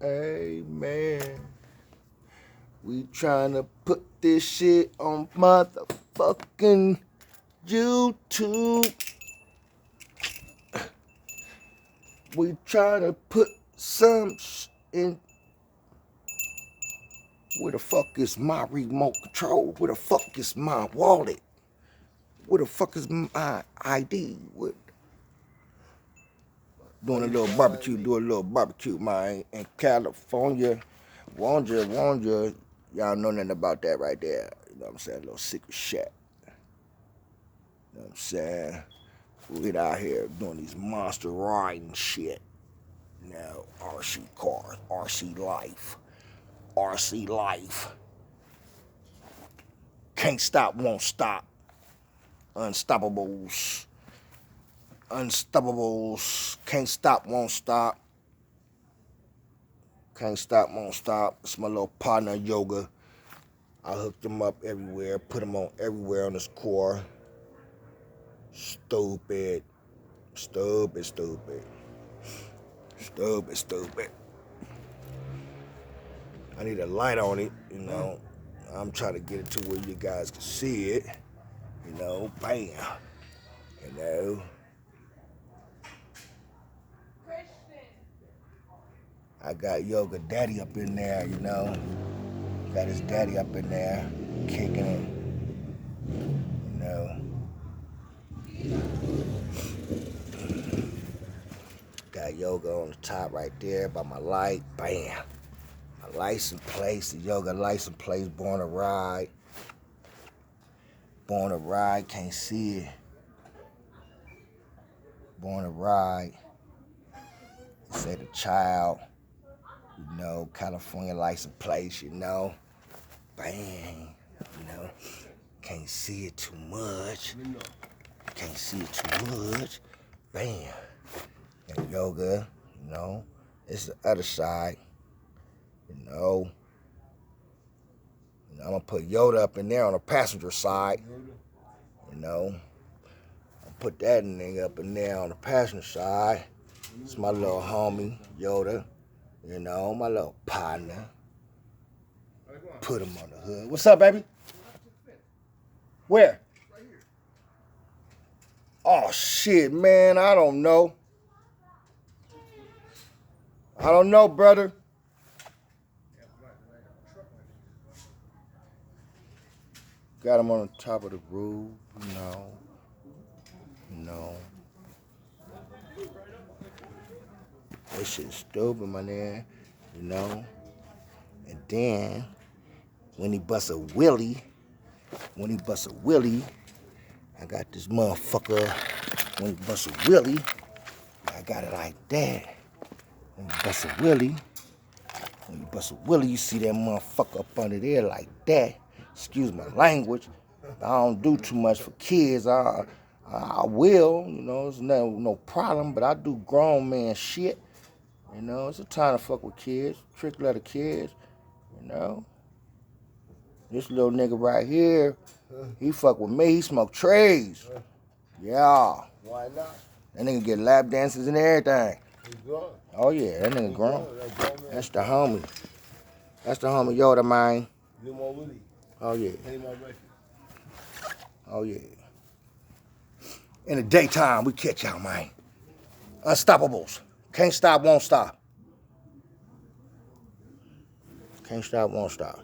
Hey man, we trying to put this shit on motherfucking YouTube. We trying to put some in. Where the fuck is my remote control? Where the fuck is my wallet? Where the fuck is my ID? Doing a little barbecue, man, in California. Warned you. Y'all know nothing about that right there. You know what I'm saying? A little secret shack. You know what I'm saying? We out here doing these monster riding shit. You know, RC cars, RC life. Can't stop, won't stop. Unstoppables. Can't stop, won't stop. Can't stop, won't stop. It's my little partner yoga. I hooked him up everywhere, put him on everywhere on this core. Stupid. I need a light on it, you know. I'm trying to get it to where you guys can see it. You know, bam. You know. I got Yoga Daddy up in there, you know. Got his daddy up in there, kicking it. You know. Got Yoga on the top right there by my light. Bam. My license place, the Yoga license plate, Born to Ride. Born to Ride, can't see it. Born to Ride. It say the child, you know, California license plate, you know. Bang, you know. Can't see it too much. Bam. And Yoga, you know. It's the other side, you know. I'm gonna put Yoda up in there on the passenger side, you know. I'll put that nigga up in there on the passenger side. It's my little homie, Yoda, you know, my little partner. Put him on the hood. What's up, baby? Where? Oh, shit, man, I don't know. Brother. Got him on the top of the roof, you know. This shit's stupid, my man, you know. And then, when he busts a willy, I got this motherfucker. When he busts a willy, I got it like that. When you bust a willy, you see that motherfucker up under there like that. Excuse my language. I don't do too much for kids. I will, you know, it's no problem, but I do grown man shit. You know, it's a time to fuck with kids, trick little kids, you know. This little nigga right here, he fuck with me, he smoke trays. Yeah. Why not? That nigga get lap dances and everything. He's grown. Oh yeah, that nigga grown. That's the homie. Yoda, man. You more Willie. Oh yeah. Pay my record. Oh yeah. In the daytime, we catch y'all, man. Unstoppables. Can't stop, won't stop. Can't stop, won't stop.